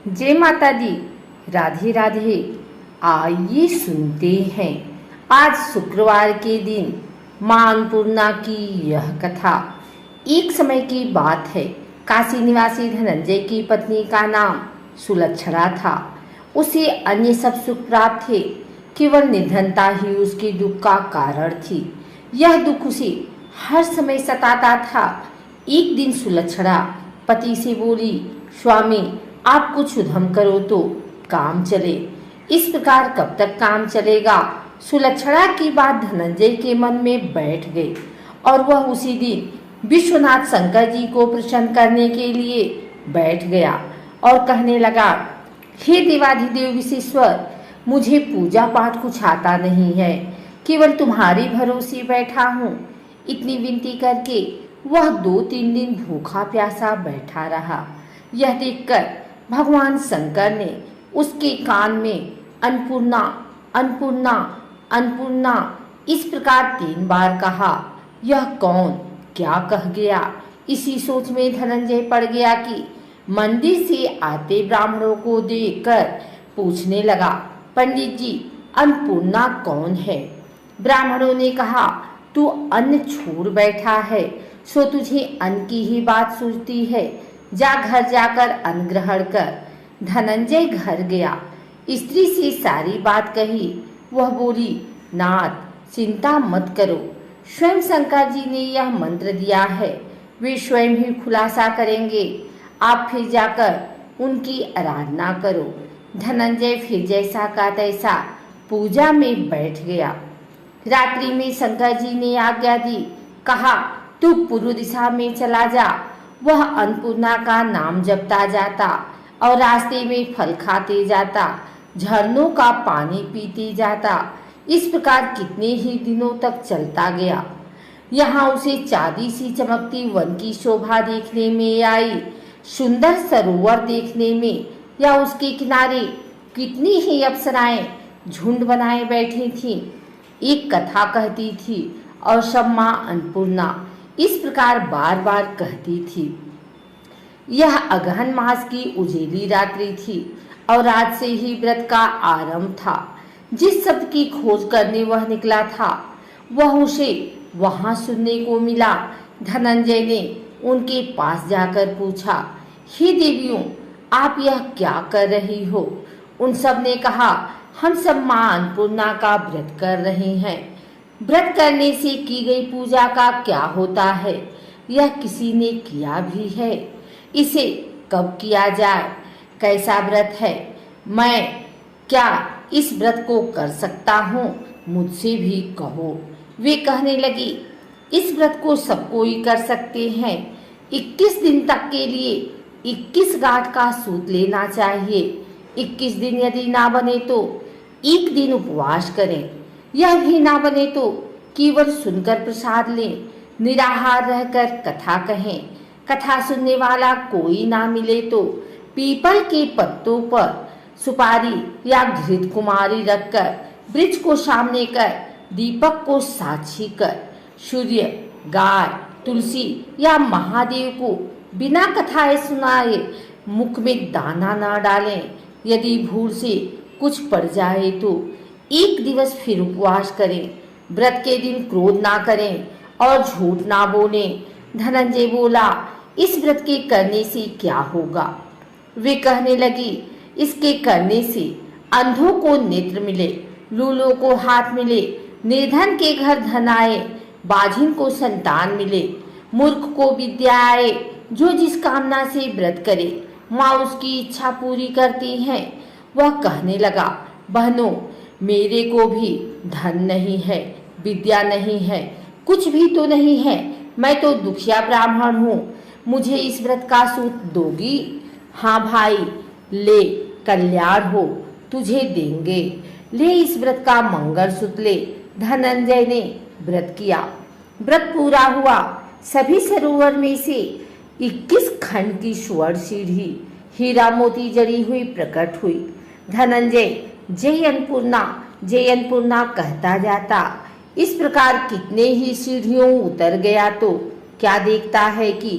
जय माता दी। राधे राधे। आइए सुनते हैं आज शुक्रवार के दिन मां अन्नपूर्णा की यह कथा। एक समय की बात है, काशी निवासी धनंजय की पत्नी का नाम सुलक्षणा था। उसे अन्य सब सुख प्राप्त थे, केवल निर्धनता ही उसके दुख का कारण थी। यह दुख उसे हर समय सताता था। एक दिन सुलक्षणा पति से बोली, स्वामी आप कुछ उद्यम करो तो काम चले। इस प्रकार कब तक काम चलेगा? सुलक्षणा की बात धनंजय के मन में बैठ गई और वह उसी दिन विश्वनाथ शंकर जी को प्रसन्न करने के लिए बैठ गया और कहने लगा, हे देवाधिदेव विश्वेश्वर, मुझे पूजा पाठ कुछ आता नहीं है, केवल तुम्हारी भरोसे बैठा हूँ। इतनी विनती करके वह 2-3 दिन भूखा प्यासा बैठा रहा। यह देखकर भगवान शंकर ने उसके कान में अन्नपूर्णा अन्नपूर्णा अन्नपूर्णा इस प्रकार 3 बार कहा। यह कौन क्या कह गया? इसी सोच में धनंजय पड़ गया कि मंदिर से आते ब्राह्मणों को देखकर पूछने लगा, पंडित जी अन्नपूर्णा कौन है? ब्राह्मणों ने कहा, तू अन्न छोड़ बैठा है, सो तुझे अन्न की ही बात सूझती है। जा घर जाकर अन्न ग्रहण कर। धनंजय घर गया, स्त्री से सारी बात कही। वह बोली, नाथ चिंता मत करो, स्वयं शंकर जी ने यह मंत्र दिया है, वे स्वयं ही खुलासा करेंगे। आप फिर जाकर उनकी आराधना करो। धनंजय फिर जैसा का तैसा पूजा में बैठ गया। रात्रि में शंकर जी ने आज्ञा दी, कहा तू पूर्व दिशा में चला जा। वह अन्नपूर्णा का नाम जपता जाता और रास्ते में फल खाते जाता, झरनों का पानी पीते जाता। इस प्रकार कितने ही दिनों तक चलता गया। यहाँ उसे चांदी सी चमकती वन की शोभा देखने में आई, सुंदर सरोवर देखने में, या उसके किनारे कितनी ही अप्सराएं झुंड बनाए बैठी थीं। एक कथा कहती थी और सब मां अन्नपूर्णा इस प्रकार बार बार कहती थी। यह अगहन मास की उजेली रात्रि थी और आज से ही व्रत का आरंभ था। जिस शब्द की खोज करने वह निकला था, वह उसे वहां सुनने को मिला। धनंजय ने उनके पास जाकर पूछा, हे देवियों, आप यह क्या कर रही हो? उन सब ने कहा, हम सब मां अन्नपूर्णा का व्रत कर रहे हैं। व्रत करने से की गई पूजा का क्या होता है? यह किसी ने किया भी है? इसे कब किया जाए? कैसा व्रत है? मैं क्या इस व्रत को कर सकता हूँ? मुझसे भी कहो। वे कहने लगी, इस व्रत को सब कोई कर सकते हैं। 21 दिन तक के लिए 21 गांठ का सूत लेना चाहिए। 21 दिन यदि ना बने तो 1 दिन उपवास करें। यह भी ना बने तो केवल सुनकर प्रसाद लें। निराहार रहकर कथा कहें। कथा सुनने वाला कोई ना मिले तो पीपल के पत्तों पर सुपारी या घृत कुमारी रखकर, वृक्ष को सामने कर, दीपक को साक्षी कर, सूर्य, गाय, तुलसी या महादेव को बिना कथाएं सुनाए मुख में दाना न डालें। यदि भूल से कुछ पड़ जाए तो 1 दिवस फिर उपवास करें। व्रत के दिन क्रोध ना करें और झूठ ना बोलें। धनंजय बोला, इस व्रत के करने से क्या होगा? वे कहने लगी, इसके करने से अंधों को नेत्र मिले, लूलों को हाथ मिले, निर्धन के घर धन आए, बाझिन को संतान मिले, मूर्ख को विद्या आए। जो जिस कामना से व्रत करे, माँ उसकी इच्छा पूरी करती हैं। वह कहने लगा, बहनों, मेरे को भी धन नहीं है, विद्या नहीं है, कुछ भी तो नहीं है। मैं तो दुखिया ब्राह्मण हूँ। मुझे इस व्रत का सूत दोगी? हाँ भाई, ले, कल्याण हो, तुझे देंगे। ले इस व्रत का मंगलसूत्र ले। धनंजय ने व्रत किया। व्रत पूरा हुआ। सभी सरोवर में से 21 खंड की स्वर्ण सीढ़ी हीरा मोती जड़ी हुई प्रकट हुई। धनंजय जय अन्नपूर्णा कहता जाता। इस प्रकार कितने ही सीढ़ियों उतर गया तो क्या देखता है कि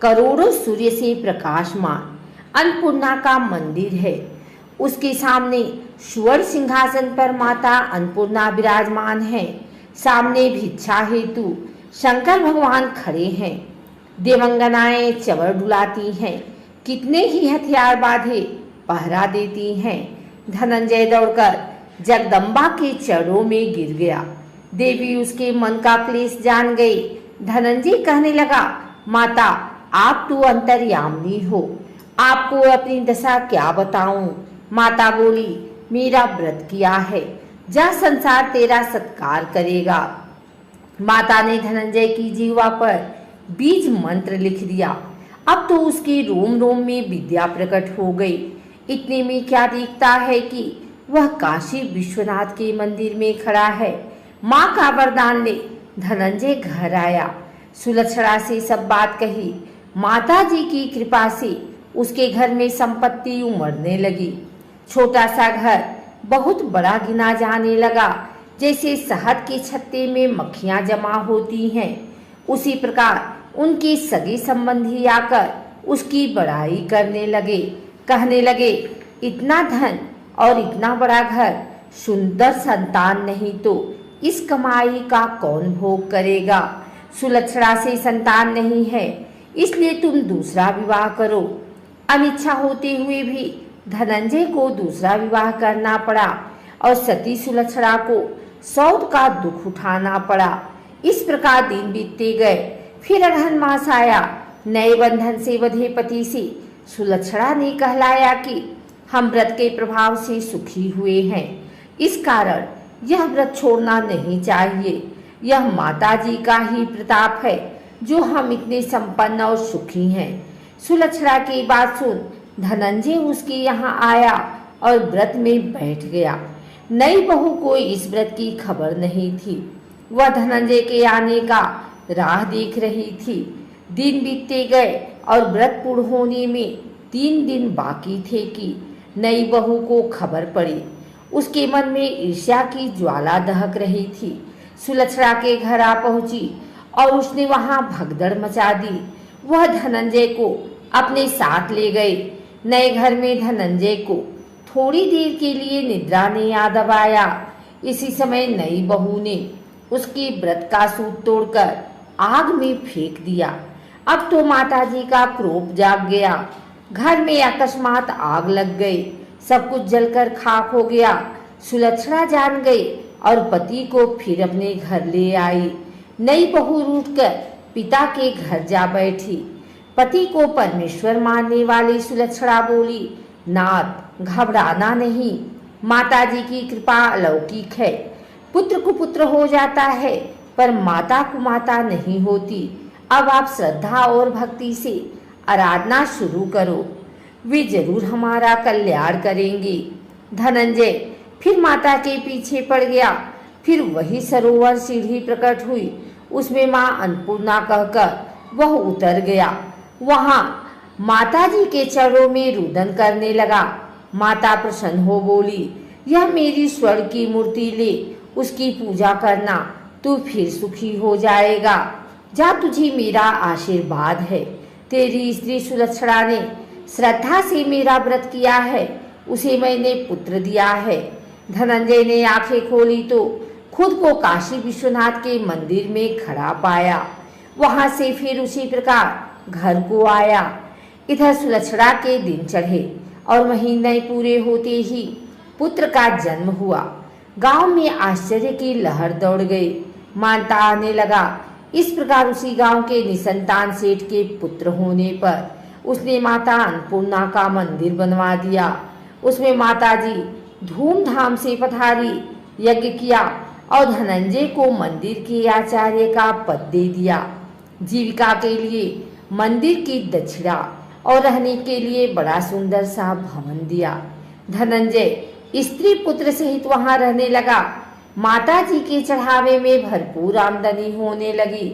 करोड़ों सूर्य से प्रकाशमान अन्नपूर्णा का मंदिर है। उसके सामने स्वर्ण सिंहासन पर माता अन्नपूर्णा विराजमान है। सामने भिक्षा हेतु शंकर भगवान खड़े हैं। देवंगनाएं चवर डुलाती हैं। कितने ही हथियार बांधे पहरा देती हैं। धनंजय दौड़कर जगदम्बा के चरणों में गिर गया। देवी उसके मन का क्लेश जान गई। धनंजय कहने लगा, माता आप तो अंतर्यामिनी हो, आपको अपनी दशा क्या बताऊं। माता बोली, मेरा व्रत किया है, जा संसार तेरा सत्कार करेगा। माता ने धनंजय की जीवा पर बीज मंत्र लिख दिया। अब तो उसके रोम रोम में विद्या प्रकट हो गई। इतने में क्या दिखता है कि वह काशी विश्वनाथ के मंदिर में खड़ा है। माँ का वरदान ले धनंजय घर आया। सुलक्षणा से सब बात कही। माता जी की कृपा से उसके घर में संपत्ति उमड़ने लगी। छोटा सा घर बहुत बड़ा गिना जाने लगा। जैसे शहद के छत्ते में मक्खियां जमा होती हैं, उसी प्रकार उनके सगे संबंधी आकर उसकी बड़ाई करने लगे। कहने लगे, इतना धन और इतना बड़ा घर, सुंदर संतान नहीं तो इस कमाई का कौन भोग करेगा। सुलक्षणा से संतान नहीं है, इसलिए तुम दूसरा विवाह करो। अनिच्छा होते हुए भी धनंजय को दूसरा विवाह करना पड़ा और सती सुलक्षणा को सौत का दुख उठाना पड़ा। इस प्रकार दिन बीतते गए। फिर अगहन मास आया। नए बंधन से बंधे पति से सुलक्षणा ने कहलाया कि हम व्रत के प्रभाव से सुखी हुए हैं, इस कारण यह व्रत छोड़ना नहीं चाहिए। यह माता जी का ही प्रताप है जो हम इतने संपन्न और सुखी हैं। सुलक्षणा की बात सुन धनंजय उसके यहाँ आया और व्रत में बैठ गया। नई बहू को इस व्रत की खबर नहीं थी। वह धनंजय के आने का राह देख रही थी। दिन बीतते गए और व्रत पूर्ण होने में 3 दिन बाकी थे कि नई बहू को खबर पड़ी। उसके मन में ईर्ष्या की ज्वाला दहक रही थी। सुलक्षणा के घर आ पहुंची और उसने वहां भगदड़ मचा दी। वह धनंजय को अपने साथ ले गए। नए घर में धनंजय को थोड़ी देर के लिए निद्रा ने याद आया। इसी समय नई बहू ने उसके व्रत का सूत तोड़कर आग में फेंक दिया। अब तो माताजी का क्रोध जाग गया। घर में अकस्मात आग लग गई। सब कुछ जलकर खाक हो गया। सुलक्षणा जान गई और पति को फिर अपने घर ले आई। नई बहू रूठकर पिता के घर जा बैठी। पति को परमेश्वर मानने वाली सुलक्षणा बोली, नाथ घबराना नहीं, माताजी की कृपा अलौकिक है। पुत्र को पुत्र हो जाता है पर माता को माता नहीं होती। अब आप श्रद्धा और भक्ति से आराधना शुरू करो, वे जरूर हमारा कल्याण करेंगे। धनंजय फिर माता के पीछे पड़ गया। फिर वही सरोवर सीढ़ी प्रकट हुई। उसमें माँ अन्नपूर्णा कहकर वह उतर गया। वहां माताजी के चरणों में रुदन करने लगा। माता प्रसन्न हो बोली, यह मेरी स्वर्ण की मूर्ति ले, उसकी पूजा करना, तू फिर सुखी हो जाएगा। जा, तुझे मेरा आशीर्वाद है। तेरी स्त्री सुलक्षणा ने श्रद्धा से मेरा व्रत किया है, उसे मैंने पुत्र दिया है। धनंजय ने आंखें खोली तो खुद को काशी विश्वनाथ के मंदिर में खड़ा पाया। वहां से फिर उसी प्रकार घर को आया। इधर सुलक्षणा के दिन चढ़े और महीने पूरे होते ही पुत्र का जन्म हुआ। गांव में आश्चर्य की लहर दौड़ गई। मानता आने लगा। इस प्रकार उसी गांव के निसंतान सेठ के पुत्र होने पर उसने माता अन्नपूर्णा का मंदिर बनवा दिया। उसमें माताजी धूमधाम से पधारी, यज्ञ किया और धनंजय को मंदिर के आचार्य का पद दे दिया। जीविका के लिए मंदिर की दक्षिणा और रहने के लिए बड़ा सुंदर सा भवन दिया। धनंजय स्त्री पुत्र सहित वहां रहने लगा। माता जी के चढ़ावे में भरपूर आमदनी होने लगी।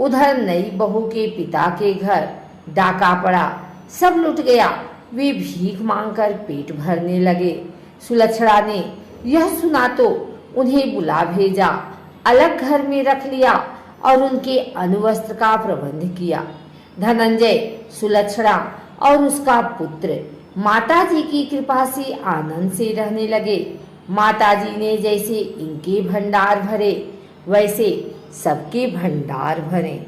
उधर नई बहू के पिता के घर डाका पड़ा, सब लुट गया। वे भीख मांगकर पेट भरने लगे। सुलक्षणा ने यह सुना तो उन्हें बुला भेजा, अलग घर में रख लिया और उनके अनुवस्त्र का प्रबंध किया। धनंजय, सुलक्षणा और उसका पुत्र माताजी की कृपा से आनंद से रहने लगे। माताजी ने जैसे इनके भंडार भरे, वैसे सबके भंडार भरे।